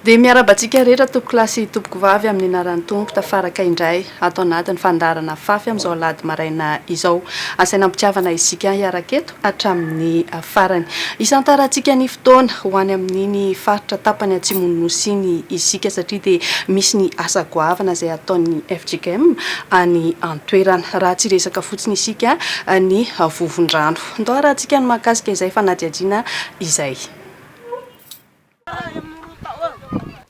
Dia miarabantsika rehetra tompoko lasy tompoko vavy amin'ny anaran'ny tompo tafaraka indray atao anatin'ny fandarana fafy amin'izao alady maraina izao. Asaina ampitiavana isika hiaraketo hatramin'ny farany. Isantarantsika ny fotoana ho any amin'iny faritra tapany atsimon'ny nosiny isika satria dia misy ny asa goavana izay ataon'ny FJKM any an-toerana. Raha tsy resaka fotsiny isika ny vovon-drano. Ndao raha antsika ny mahakasika izay fanadihadiana izay.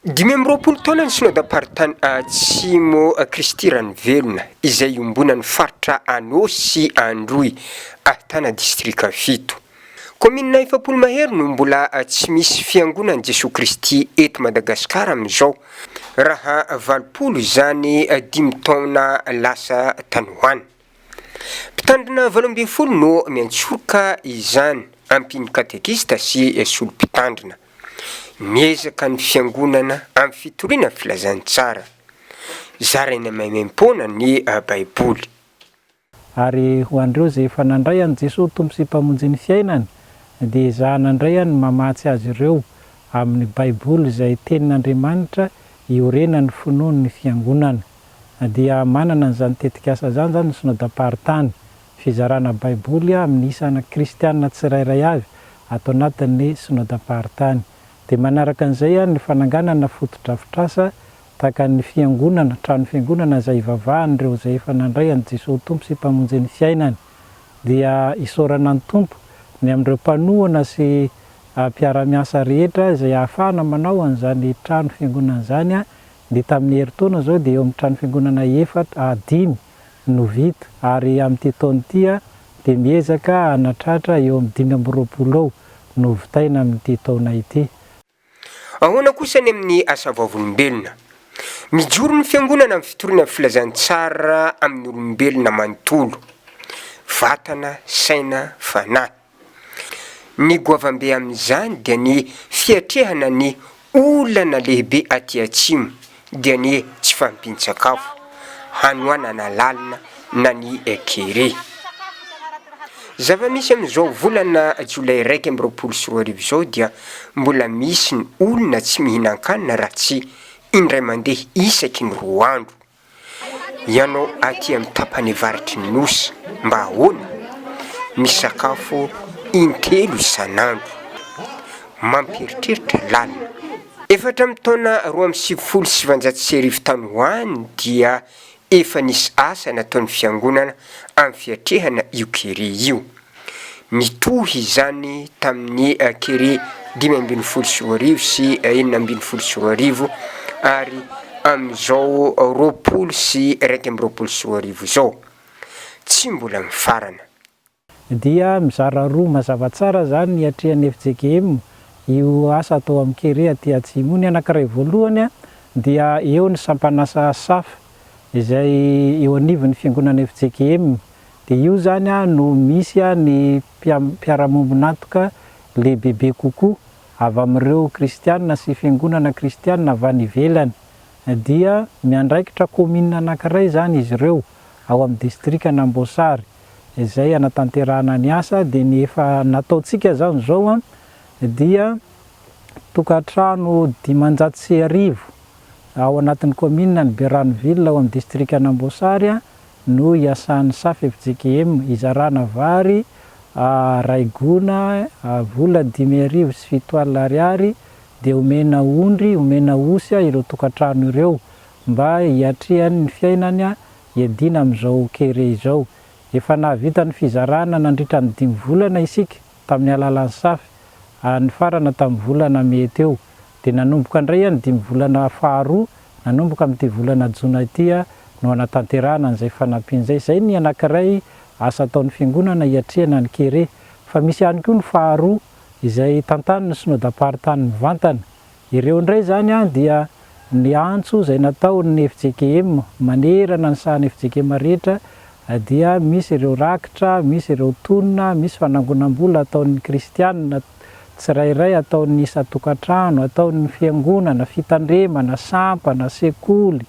20 taona ny synodam-paritany Atsimo Kristy Ranovelona izay iombonan'ny faritra Anosy Androy ahtana distrika 7. Komina 7 mahery no mbola tsy misy fiangonan'i Jesosy Kristy eto Madagasikara amin'izao raha 20 izany 5 taona lasa tany hoany. Mpitandrina 12 no miantsoroka izany ampin'ny katekista sy solom-pitandrina. Miezaka ny fiangonana amin'ny fitoriana filazantsara zaraina maimempona ny baiboly. Ary ho andreo izay efa nandray an Jesosy tompo sy mpamonjy ny fiainany dia zahanandray any mamatsy azy ireo amin'ny baiboly izay tenin'Andriamanitra iorena ny finoan'ny fiangonana. Dia manana an'izany tetikasa izany ny synodam-paritany fizarana baiboly amin'ny isana kristianina tsirairay avy atao anatin'ny synodam-paritany. Dia manaraka an'izay ny fananganana fotodrafitrasa tahaka ny fiangonana, trano fiangonana izay ivavahan'ireo izay efa nandray an Jesosy tompo sy mpamonjy ny fiainany. Dia isaorana ny tompo ny amin'ireo mpanohana sy mpiara-miasa rehetra izay ahafahana manao an'izany trano fiangonana izany. Dia tamin'ny herintaona izao dia eo amin'ny trano fiangonana 5 no vita ary amin'ity taona ity dia miezaka hanatratra eo amin'ny 20 eo no vitaina amin'ity taona ity. Ahoana kosa ny amin'ny asa vavolombelona. Mijoro ny fiangonana amin'ny fitoriana filazantsara amin'ny olombelona manontolo, vatana, saina, fanahy. Ny goavambe amin'izany dia ny fiatrehana ny olana lehibe aty Atsimo dia ny tsy fampin-tsakafo, hanoanana lalina na ny kere. Zava-misy amin'izao volana Jolay 2024 izao dia mbola misy ny olona tsy mihinan-kanina raha tsy indray mandeha isaky ny 2 andro. Ianao aty amin'ny tapany avaritry ny nosy mba ahoana misakafo intelo isan'andro, mamperitreritra lalina. 4 taona 2017 tany hoany dia efa nisy asa nataon'ny fiangonana amin'ny fiatrehana io kere io. Nitohy izany tamin'ny kere 5 sy 12 ary amin'izao 20 sy 21 izao. Tsy mbola mifarana. Dia mizara roa mazava tsara izany ny atrehan'ny FJKM io asa atao amin'ny kere aty Atsimo. Ny anankiray voalohany dia eo ny sampanasa safa izay eo anivon'ny fiangonana FJKM. Dia io zany no misy ny mpiara-mombonatoka lehibehibe kokoa avy amin'ireo kristianina sy fiangonana kristianina avy any ivelany. Dia miandraikitra komina anankiray izany izy ireo ao amin'ny distrika Namboasary izay anatanterahana ny asa. Dia ny efa nataontsika izany izao dia tokantrano 509 ao anatin'ny komina ny Beranville ao amin'ny distrika Namboasary no iasan'ny safa FJKM izarana vary, raigona, vola 5,000 sy 7 ariary dia omena ondry, omena osy ireo tokantrano ireo mba hiatrehany ny fiainany iadina amin'izao kere izao. Efa nahavita ny fizarana nandritra ny 5 volana isika tamin'ny alalan'ny safa, ny farana tamin'ny volana mety eo. Dia nanomboka indray ny 5 volana faharoa, nanomboka amin'ity volana jona ity no anatanterahana an'izay fanampian'izay. Izay ny anankiray asa ataon'ny fiangonana hiatrehana ny kere. Fa misy ihany koa ny faharoa izay tantan'ny synodam-paritany mivantana. Ireo indray zany dia ny antso izay nataon'ny FJKM manerana ny sahan'ny FJKM rehetra. Dia misy ireo rakitra, misy ireo tonona, misy fanangonam-bola ataon'ny kristianina tsirairay, ataon'ny isa-tokantrano, ataon'ny fiangonana, fitandremana, sampana, sekoly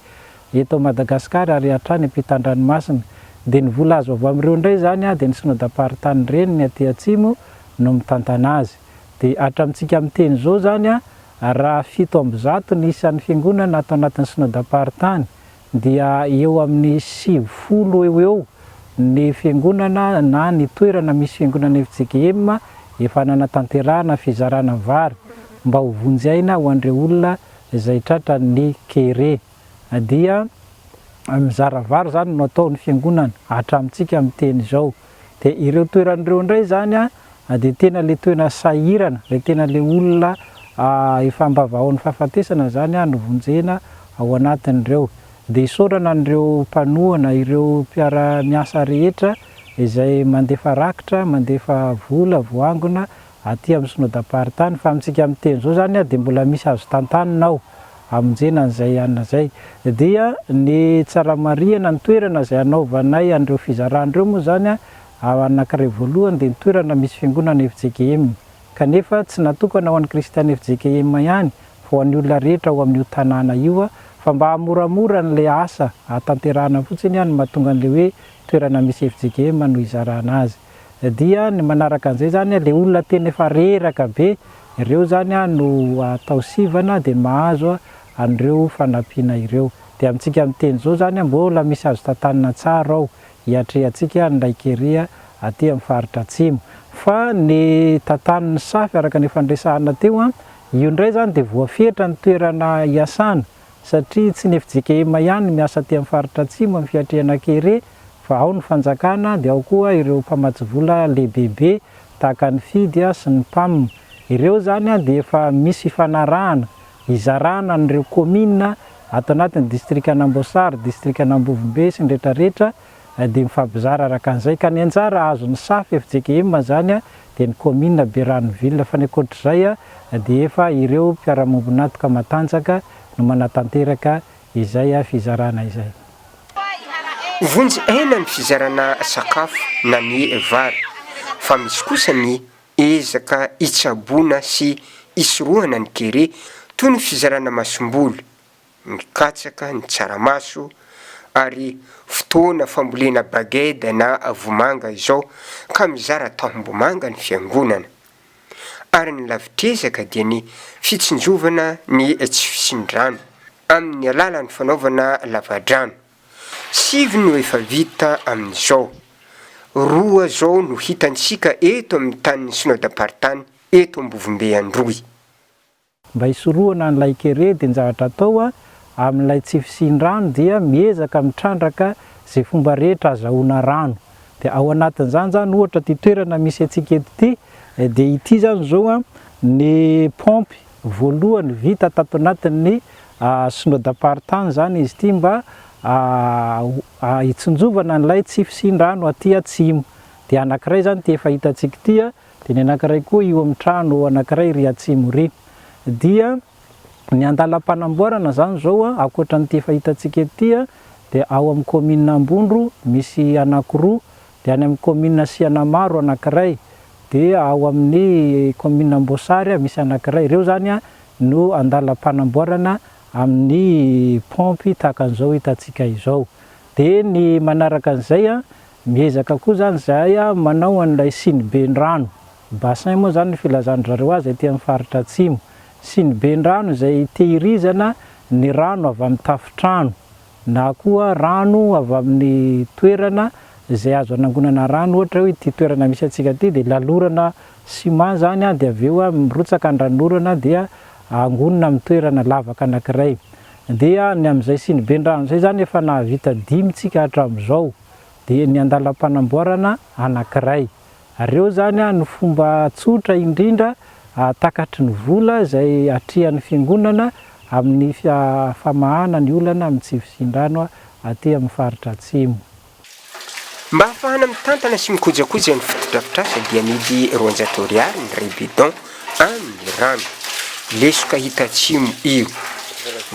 eto Madagasikara ary hatrany ampitan-dranomasina. Dia ny vola azo avy amin'ireo indray zany dia ny synodam-paritany reny ny aty Atsimo no mitantana azy. Dia hatramintsika amin'ny teny izao zany raha 7 ny isan'ny fiangonana atao anatin'ny synodam-paritany dia eo amin'ny 70 eo ny fiangonana na ny toerana misy fiangonana FJKM efa nanatanterahana fizarana vary mba ho vonjyaina ho an'ireo olona izay tratra ny kere. Dia mizara vary zany no ataon'ny fiangonana hatramintsika amin'ny teny izao. Dia ireo toeran'ireo indray zany dia tena le toerana sahirana, le tena le olona efa mbavaon'ny fahafatesana zany no vonjena ao anatin'ireo. Dia isaorana an'ireo mpanohana, ireo mpiara-miasa rehetra izay mandefa rakitra, mandefa vola, voangona aty amin'ny synodam-paritany fa amintsika amin'ny teny zao zany dia mbola misy azo tantaninao amonjena an'izay anina zay. Dia ny tsara-mariana ny toerana izay anaovanay an'ireo fizaran'ireo moa zany anankiray voalohany dia ny toerana misy fiangonana FJKM, kanefa tsy natokana ho an'ny kristiany FJKM ihany fa ho an'ny olona rehetra ao amin'io tanàna io fa mba hamoramora n'le asa hatanterahana fotsiny no mahatonga an'le hoe toerana misy FJKM no izarana azy. Dia ny manaraka an'izay zany le olona tena efa reraka be ireo zany no atao sivana dia mahazo an'ireo fanampiana ireo. Dia amintsika amin'ny teny zao zany mbola misy azo tantanina tsara ao hiatrehantsika nylay kere aty amin'ny faritra atsimo. Fa ny tantanin'ny safy araka ny fandresahana teo io indray zany dia voafetra ny toerana iasana satria tsy ny FJKM ihany miasa aty amin'ny faritra atsimo amin'ny fiatrehana kere fa ao ny fanjakana dia ao koa ireo mpamatsy vola lehibehibe tahaka ny fidy sy ny PAM. Ireo zany dia efa misy fanarahana izarana n'ireo komina atao anatin'ny distrika Anambosary, distrika Anambovimbe sy ny rehetrarehetra dia mifampizara araka an'izay ka ny anjara azon'ny safy FJKM zany dia ny komina Beranville fa ny ankoatr'izay dia efa ireo mpiara-mombonatoka matanjaka no manatanteraka izay fizarana izay. Vonjy aina ny fizarana sakafo na ny vary fa misy kosa ny ezaka itsaboana sy isorohana ny kere toy ny fizarana masombolo, ny katsaka, ny tsaramaso ary fotoana fambolena bageda na vomanga izao ka mizara tahombomanga ny fiangonana. Ary ny lavitrezaka dia ny fitsinjovana ny tsy fisindrano amin'ny alalan'ny fanaovana lavadrano. 7 no efa vita amin'izao. 2 zao no hitantsika eto amin'ny tanin'ny synodam-paritany eto Ambovimbe Androy. Mba hisorohana n'ilay kere dia ny zavatra atao amin'ilay tsy fisin-drano dia miezaka mitrandraka izay fomba rehetra azahoana rano. Dia ao anatin'izany zany ohatra ty toerana misy antsika eto ity dia ity zany zao ny pompy voalohany vita tato anatin'ny synodam-paritany zany izy ity mba hitsinjovana n'ilay tsy fisin-drano aty atsimo. Dia anankiray zany ty efa hitantsika ity dia ny anankiray koa io amin'ny trano anankiray ry atsimo ry. Dia ny andalam-panamboarana zany zao akoatra ny ty efa hitantsika ity dia ao amin'ny komina Ambondro misy anankiroa, dia any amin'ny komina Sianamaro anankiray, dia ao amin'ny komina Ambosary misy anankiray. Ireo zany no andalam-panamboarana amin'ny pompy tahaka an'izao hitantsika izao. Dia ny manaraka an'izay miezaka koa zany zay manao an'ilay siniben-drano. Bassin moa zany filazan'ny zareo azy aty amin'ny faritra atsimo. Siniben-drano izay tehirizana ny rano avy amin'ny tafitrano na koa rano avy amin'ny toerana izay azo anangonana rano. Ohatra hoe ity toerana misy antsika ity dia lalorana ciment zany dia avy eo mirotsaka ny ranorana dia angonina amin'ny toerana lavaka anankiray. Dia ny amin'izay siniben-drano izay zany efa nahavita 5 tsika hatramin'izao. Dia ny andalam-panamboarana anankiray. Ireo zany ny fomba tsotra indrindra takatry ny vola izay atrehan'ny fiangonana amin'ny famahana ny olana amin'ny tsy fisin-drano aty amin'ny faritra atsimo. Mba hafahana mitantana sy mikojakoja ny fotodrafitrasa dia amidy 200 ariary ny rebidon amin'ny rano. Lesoka hita atsimo io.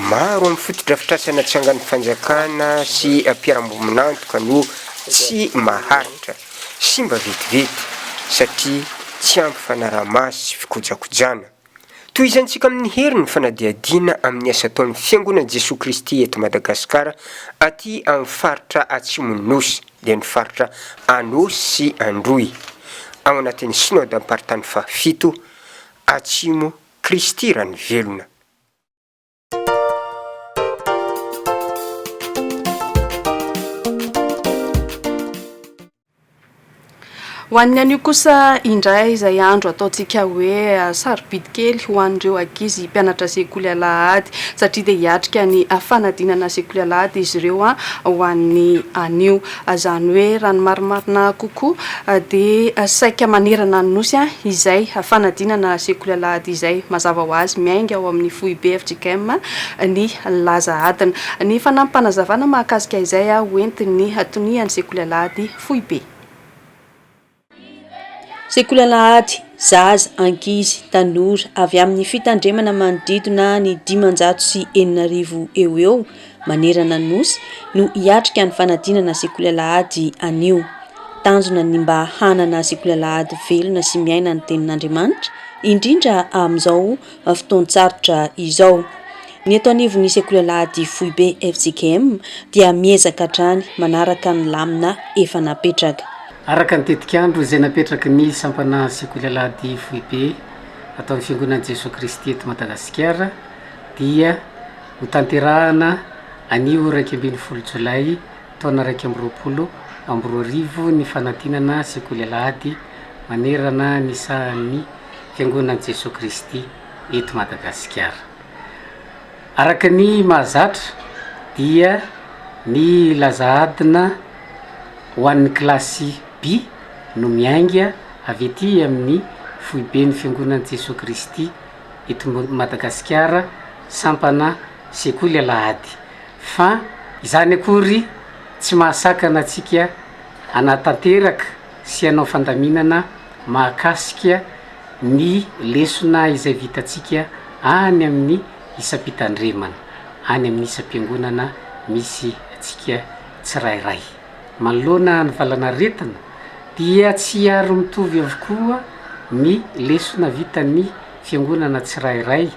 Maro amin'ny fotodrafitrasa natsangan'ny fanjakana sy mpiara-mombonantoka no tsy maharitra sy mba vetivety satria tsy ampy fanaraha-maso sy fikojakojana. Tohizantsika amin'ny heri ny fanadiadiana amin'ny asa ataon'ny fiangonan'i Jesosy Kristy eto Madagasikara aty amin'ny faritra Atsimo Nosy dia ny faritra Anosy sy Androy ao anatin'ny synodam-paritany faha 7 Atsimo Kristy rany velona. Ho an'ny anio kosa indray izay andro ataontsika hoe sarobidy kely ho an'ireo ankizy mpianatra sekoly alahady satria dia hiatrika ny fanadinana sekoly alahady izy ireo ho an'ny anio. Izany hoe raha ny marimarina kokoa dia saika manerana ny nosy izay fanadinana sekoly alahady izay mazava ho azy miainga ao amin'ny foibe FJKM ny laza adina. Ny fanampanazavana mahakasika izay hoentiny atonian'ny sekoly alahady foibe. Sekoly alahady, zaza, ankizy, tanora avy amin'ny fitandremana manodidina ny 509 eo manerana ny nosy no hiatrika ny fanadinana sekoly alahady anio. Tanjona ny mba hanana sekoly alahady velona sy miaina ny tenin'Andriamanitra, indrindra amin'izao fotoan-tsarotra izao. Ny eto anivon'ny sekoly alahady foibe FJKM dia miezaka hatrany manaraka ny lamina efa napetraka. Araka ny tetikandro izay napetraka ny sampana sekoly alahady foibe atao amin'ny fiangonan'i Jesosy Kristy eto Madagasikara dia ho tanterahana anio 20 Jolay taona 2020 ny fanadinana sekoly alahady manerana ny sahan'ny fiangonan'i Jesosy Kristy eto Madagasikara. Araka ny mahazatra dia ny laza adina ho an'ny klasy B no miainga avy ety amin'ny foibe ny fiangonan'i Jesosy Kristy eto Madagasikara sampana sekoly alahady. Fa izany akory tsy mahasakana antsika anatanteraka sy anao fandaminana mahakasika ny lesona izay vitantsika any amin'ny isam-pitandremana, any amin'ny isam-piangonana misy antsika tsirairay. Manoloana ny valana retina dia tsy aro mitovy avokoa ny lesona vitan'ny fiangonana tsirairay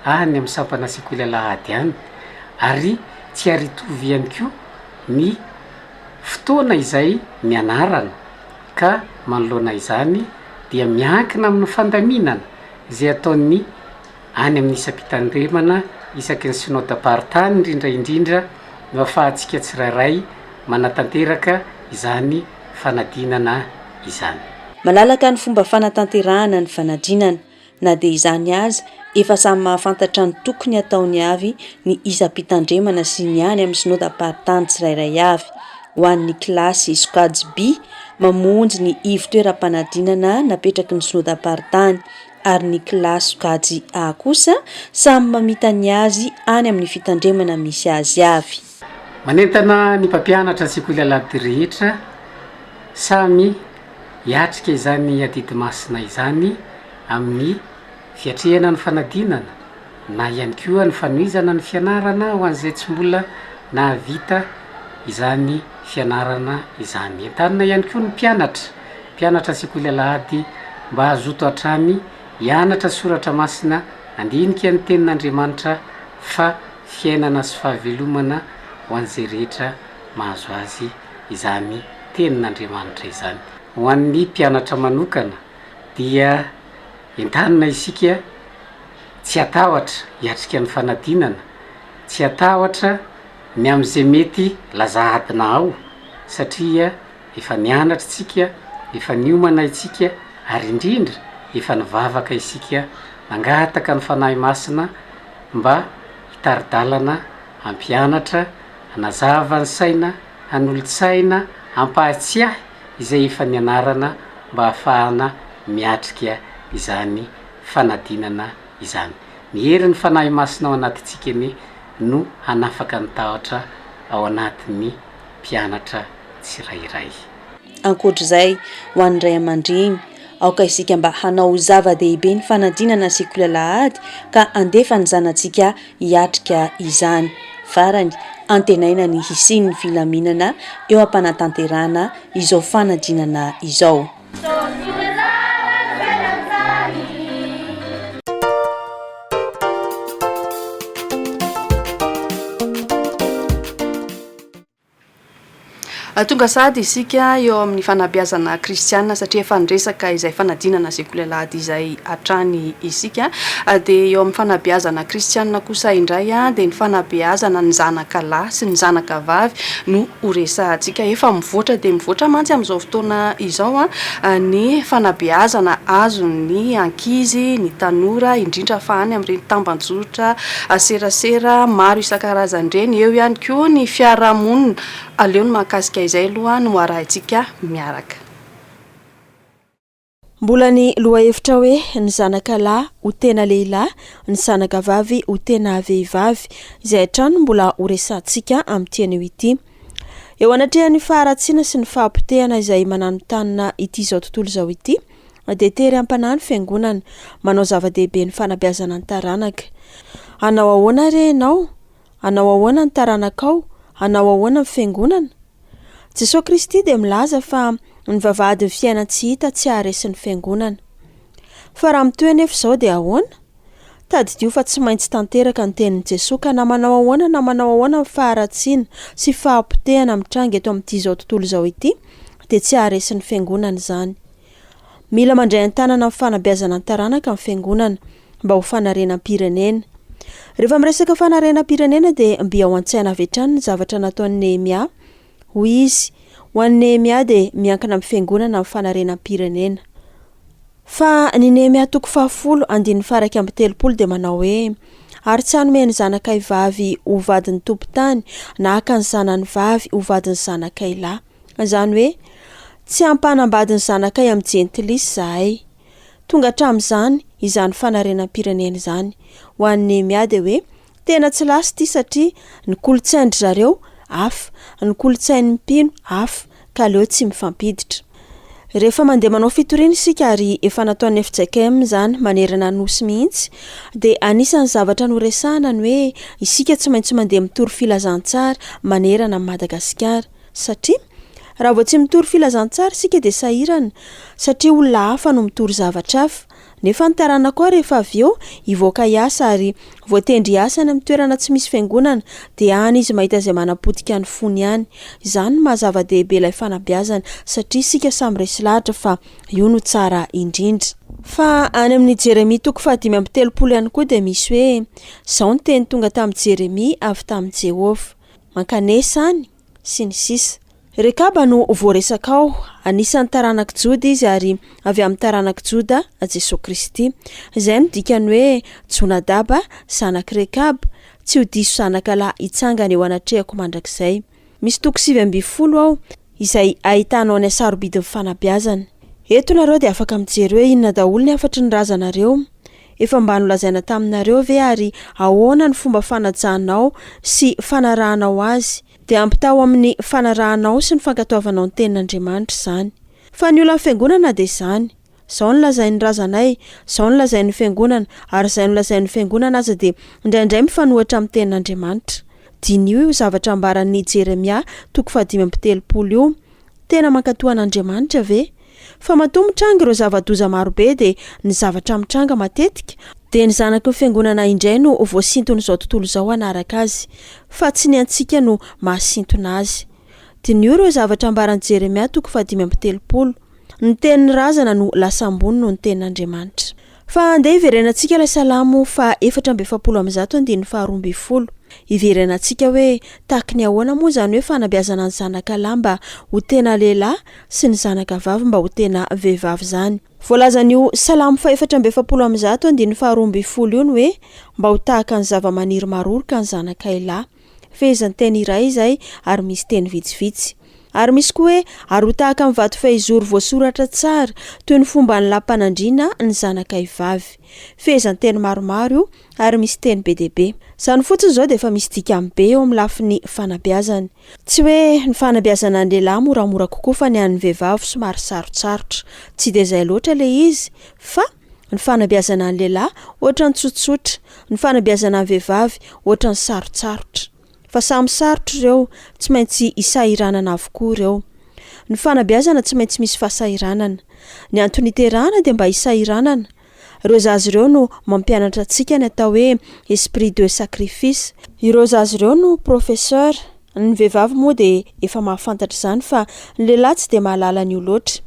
any amin'ny sampana sekoly alahady any, ary tsy ary hitovy ihany koa ny fotoana izay nianarana. Ka manoloana izany dia miankina amin'ny fandaminana izay ataony any amin'ny isam-pitandremana isaky ny synodam-paritany indrindra no ahafahantsika tsirairay manatanteraka izany fanadinana izany. Malalaka ny fomba fanatanterahana ny fanadinana, na dia izany aza efa samy mahafantatra ny tokony ataony avy ny isam-pitandremana sy ny any amin'ny synodam-paritany tsirairay avy. Ho an'ny kilasy sokajy B mamonjy ny ivo-toeram-panadinana napetraky ny synodam-paritany, ary ny kilasy sokajy A kosa samy mamita ny azy any amin'ny fitandremana misy azy avy. Manentana ny mpampianatra sekoly alahady rehetra samy hiatrika izany adidy masina izany amin'ny fiatrehana ny fanadinana na ihany koa ny fanohizana ny fianarana ho an'izay tsy mbola nahavita izany fianarana izany. Entanina ihany koa ny mpianatra sekoly alahady mba hazoto hatrany hianatra soratra masina andinika ny tenin'Andriamanitra fa fiainana sy fahavelomana ho an'izay rehetra mahazo azy izany tenin'Andriamanitra izany. Ho an'ny mpianatra manokana dia entanina isika tsy atahotra hiatrika ny fanadinana, tsy atahotra ny amin'izay mety laza adina ao, satria efa nianatra isika, efa niomana isika, ary indrindra efa nivavaka isika nangataka ny fanahy masina mba hitaridalana hampianatra, hanazava ny saina, hanolo-tsaina, hampahatsiahy izay efa nianarana mba hahafahana miatrika izany fanadinana izany. Ny herin'ny fanahy masina ao anatintsika eny no hanafaka ny tahotra ao anatin'ny mpianatra tsirairay. Ankoatr'izay, ho an'ny ray aman-dreny, aoka isika mba hanao zava-dehibe ny fanadinana sekoly alahady ka andefa ny zanantsika hiatrika izany. Farany antenaina ny hisian'ny filaminana eo am-panatanterahana izao fanadinana izao. tonga sady isika eo amin'ny fanabeazana kristianina satria efa nresaka izay fanadinana sekolelady izay atrany isika dia eo amin'ny fanabeazana kristianina kosa indray dia ny fanabeazana ny zanaka lahy sy ny zanaka vavy no horesantsika efa mivoatra dia mivoatra mantsy amin'izao fotoana izao ny fanabeazana azo ny ankizy ny tanora indrindra fa any amin'ireny tambanjotra serasera maro isan-karazany ireny eo ihany koa ny fiarahamonina aleo ny mahakasika izay aloha no arahintsika miaraka. Mbola ny loha hevitra hoe ny zanaka lahy ho tena lehilahy, ny zanaka vavy ho tena vehivavy izay hatrany mbola horesantsika amin'ity anio ity. Eo anatrehan'ny faharatsiana sy ny fahampitehana izay mananotanina ity izao tontolo izao ity dia tery ampanahy ny fiangonana manao zava-dehibe ny fanabeazana ny taranaka. Anao ahoana re ianao? Anao ahoana ny taranakao? Anao ahoana ny fiangonana? Jesosy Kristy dia milaza fa ny vavahady ny fiaina tsy hita tsy haharesy ny fiangonana. Fa raha mitoy anefa izao dia ahoana? Tadidio fa tsy maintsy tanteraka ny tenin'i Jesosy ka na manao ahoana ny faharatsiana sy fahampitehana mitranga eto amin'ity izao tontolo izao ity dia tsy haharesy ny fiangonana izany. Mila mandray an-tanana amin'ny fanabeazana ny taranaka amin'ny fiangonana mba ho fanarenam-pirenena. Rehefa miresaka fanarenam-pirenena dia mby ao an-tsaina avy hatrany ny zavatra nataon'i Nehemia. Hoy izy, ho an'i Nehemia dia miankina amin'ny fiangonana amin'ny fanarenam-pirenena. Fa ny Nehemia 10:1-7 dia manao hoe ary tsy hanome ny zanakay vavy ho vadin'ny tompon-tany na haka ny zanany vavy ho vadin'ny zanakay lahy. Izany hoe tsy hampanambady ny zanakay amin'ny jentilisy zahay. Tonga hatramin'izany izany fanarenam-pirenena izany. Ho an'i Nehemia dia hoe tena tsy lasy ity satria ny kolotsaindry zareo hafa, ny kolotsain'ny mpino hafa ka aleo tsy mifampiditra. Rehefa mandeha manao fitoriana isika ary efa nataon'ny FJKM izany manerana nosy mihitsy dia anisan'ny zavatra noresahana ny hoe isika tsy maintsy mandeha mitory filazantsara manerana amin'ny Madagasikara satria raha vao tsy mitory filazantsara isika dia sahirana satria olona hafa no mitory zavatra hafa. Nefa ny tarana koa rehefa avy eo hivoaka hiasa ary voatendry hiasa any amin'ny toerana tsy misy fiangonana dia any izy mahita izay manapotika ny fony ihany. Izany no mahazava-dehibe ilay fanabeazana satria isika samy resy lahatra fa io no tsara indrindra. Fa any amin'ny Jeremia 5:7 ihany koa dia misy hoe izao ny teny tonga tamin'i Jeremia avy tamin'i Jehovah, mankanesa any sy ny sisa. Rekaba no voaresaka ao, anisan'ny taranaka Joda izy ary avy amin'ny taranaka Joda Jesosy Kristy. Izay no dikany hoe Jonadaba zanaka Rekaba tsy ho diso zanaka lahy hitsangana eo anatrehako mandrakizay. Misy 7:20 ao izay ahitanao ny asarobidin'ny fanabeazana. Eto nareo dia afaka mijery hoe inona daholo ny afatry ny razanareo. Efa mba nolazaina taminareo ve ary ahoana ny fomba fanajanao sy fanarahanao azy? Dia ampitao amin'ny fanarahanao sy ny fankatoavanao ny tenin'Andriamanitra izany. Fa ny olona fiangonana dia izany. Izao no lazain'ny razanay, izao no lazain'ny fiangonana ary izay no lazain'ny fiangonana aza dia indraindray mifanohatra amin'ny tenin'Andriamanitra. Dinio io zavatra ambaran'ny Jeremia 5:7 io. Tena mankatoa an'Andriamanitra ve? Fa matoa mitranga ireo zava-doza marobe dia ny zavatra mitranga matetika dia ny zanaky ny fiangonana indray no voasintona izao tontolo izao anaraka azy, fa tsy ny antsika no mahasintona azy. Dinio ireo zavatra ambaran'i Jeremia 5:7. Ny tenin'ny razana no lasa ambony no ny tenin'Andriamanitra. Fa andeha iverenantsika ilay Salamo 4:1-2:20. Iverenantsika hoe tahaka ny ahoana moa izany hoe fanabeazana ny zanaka lahy mba ho tena lehilahy sy ny zanaka vavy mba ho tena vehivavy izany. Voalazan'io Salamo 4:1-2:20 io ny hoe mba ho tahaka ny zava-maniry maroroka ny zanakay lahy. Fehezan'ny teny iray izay ary misy teny vitsivitsy. Ary misy koa hoe ary ho tahaka amin'ny vato fehizoro voasoratra tsara toy ny fomba ny lampanandriana ny zanakay vavy. Fehezan'ny teny maromaro io ary misy teny be dia be. Izany fotsiny izao dia efa misy dikany be eo amin'ny lafin'ny fanabeazana. Tsy hoe ny fanabeazana ny lehilahy moramora kokoa fa ny an'ny vehivavy somary sarotsarotra. Tsy dia izay loatra ilay izy fa ny fanabeazana ny lehilahy ohatran'ny tsotsotra, ny fanabeazana ny vehivavy ohatran'ny sarotsarotra. Fa samy sarotra ireo, tsy maintsy isahiranana avokoa ireo. Ny fanabeazana tsy maintsy misy fahasahiranana. Ny antony iterahana dia mba isahiranana. Ireo zazy ireo no mampianatra antsika ny atao hoe esprit de sacrifice. Ireo zazy ireo no professeur, ny vehivavy moa dia efa mahafantatra izany fa ny lehilahy tsy dia mahalala an'io loatra.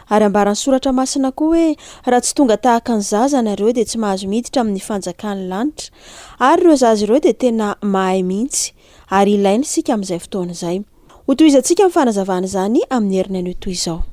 Ary ambarany soratra masina koa hoe raha tsy tonga tahaka ny zaza nareo dia tsy mahazo miditra amin'ny fanjakan'ny lanitra. Ary ireo zaza ireo dia tena mahay mihitsy ary ilainy sika amin'izay fotoana izay. Ho tohizantsika amin'ny fanazavana izany amin'ny heriny anio toy izao.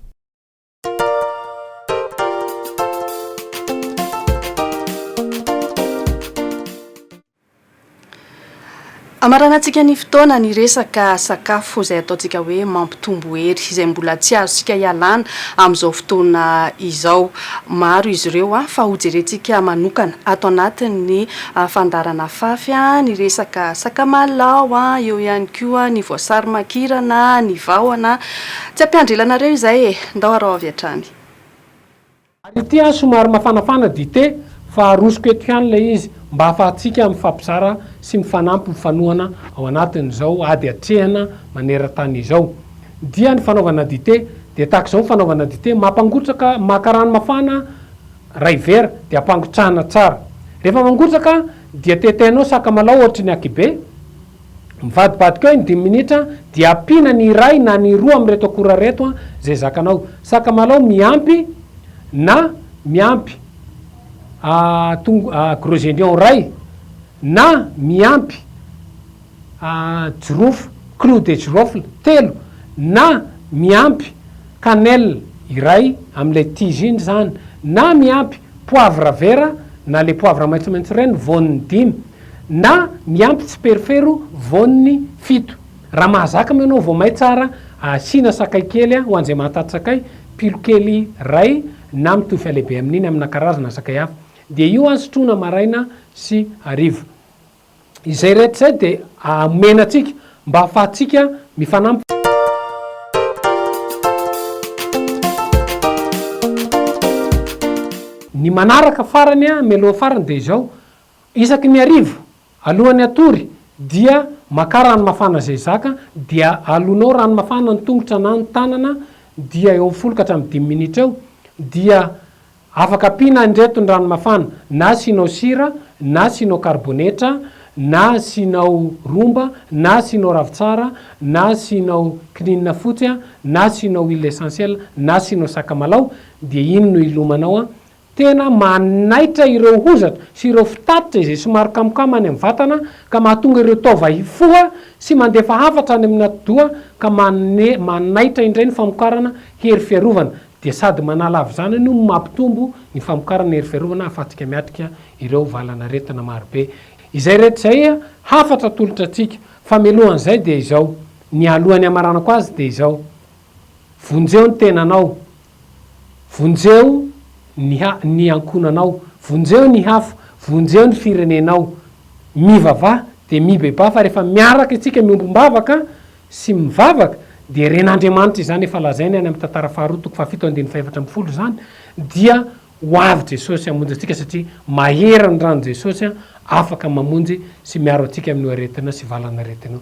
Amaranantsika ny fotoana ny resaka sakafo izay ataontsika hoe mampitombo hery izay mbola tsy azontsika ialana amin'izao fotoana izao. Maro izy ireo fa hojerentsika manokana ato anatin'ny fandarana fafy ny resaka sakamalao eo ihany koa ny voasary makirana, ny vahona. Tsy ampiandrilanareo izay ndao arao avy hatrany. Ary ity somary mafanafana dite fa arosoko eto ihany ilay izy mba ahafahantsika mifampizara sy mifanampy mifanohana ao anatin'izao ady atrehana maneran-tany izao. Dia ny fanaovana dite dia tahaka izao fanaovana dite mampangotraka maka rano mafana ray vera dia ampangotrahana tsara. Rehefa mangotraka dia tetehinao sakamalao ohatra ny akibe, mivadibadika eo 5 minitra dia ampiana ny iray na ny roa amin'reto akora reto zay zakanao. Sakamalao miampy na miampy gros oignon ray na miampy jirofo clou de girofle 3 na miampy cannelle iray amin'ilay tige iny zany na miampy poivre vera na le poivre maitsomaitso ireny voniny 5 na miampy tsiperifero voniny 7. Raha mahazaka manao vao may tsara asina sakay kely ho an'izay mahataty sakay pilo kely ray na mitovy alehibe amin'iny amina karazana sakay hafa. Dia io sotroina maraina sy hariva. Izay rehetra izay dia omena antsika mba ahafahantsika mifanampy. Ny manaraka farany mialoha farany dia izao. Isaky ny hariva alohan'ny hatory dia maka rano mafana zay zaka dia alonao rano mafana ny tongotra na ny tanana dia eo folo ka hatramin'ny 5 minitra eo dia afaka ampiana andreto ny rano mafana na asianao sira na asianao karbonetra na asianao romba na asianao ravitsara na asianao kininina fotsy na asianao huile essentielle na asianao sakamalao dia iny no ilomanao tena manaitra ireo hozatra sy ireo fitatitra izay somary kamokamo any amin'ny vatana ka mahatonga ireo taova hifoha sy mandefa hafatra any amin'ny atidoha ka manaitra indray ny famokarana hery fiarovana dia sady manala avy zany no mampitombo ny famokarana hery fiarovana ahafahantsika miatrika ireo valana retina marobe. Izay rehetra izay hafatra tolotra antsika fa mialohan'izay dia izao ny alohan'ny amaranako azy dia izao vonjeo ny tenanao, vonjeo ny ankonanao, vonjeo ny hafo, vonjeo ny firenenao, mivavah dia mibeba fa rehefa miaraka itsika miombom-bavaka sy mivavaka dia ren'Andriamanitra izany efa lazainy any amin'ny tantara faharoa 7:4 zany dia ho avy Jesosy hamonjy antsika satria mahery ny rano Jesosy afaka mamonjy sy miaro antsika amin'ny aretina sy valana aretina.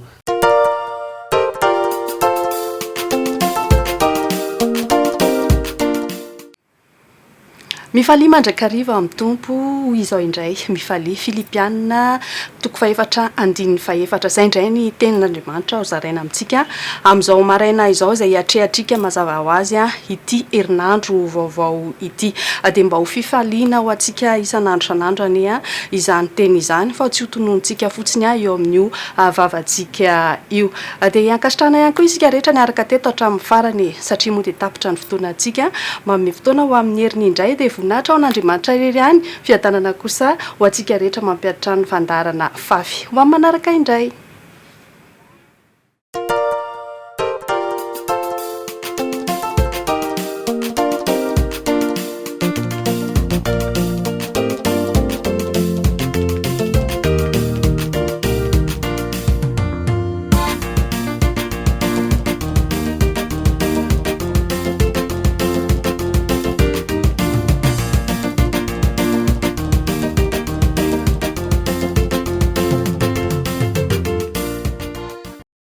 Mifalia mandrakariva amin'ny tompo izao indray mifalia Filipianina 4:4 zay indray ny tenin'Andriamanitra ho zaraina amintsika amin'izao maraina izao izay atrehatrika mazava ho azy ity herinandro vaovao ity dia mba ho fifaliana ho antsika isan'andro san'andro any izany teny izany fa tsy ho tononontsika fotsiny eo amin'io vavantsika io dia hiankasitrana ihany koa isika rehetra ny araka teto hatramin'ny farany satria moa dia tapitra ny fotoana antsika manome fotoana ho amin'ny heriny indray dia voninahitra ao n'Andriamanitra irery ihany fiadanana kosa ho antsika rehetra mampiatra ny fandarana fafy ho amin'ny manaraka indray.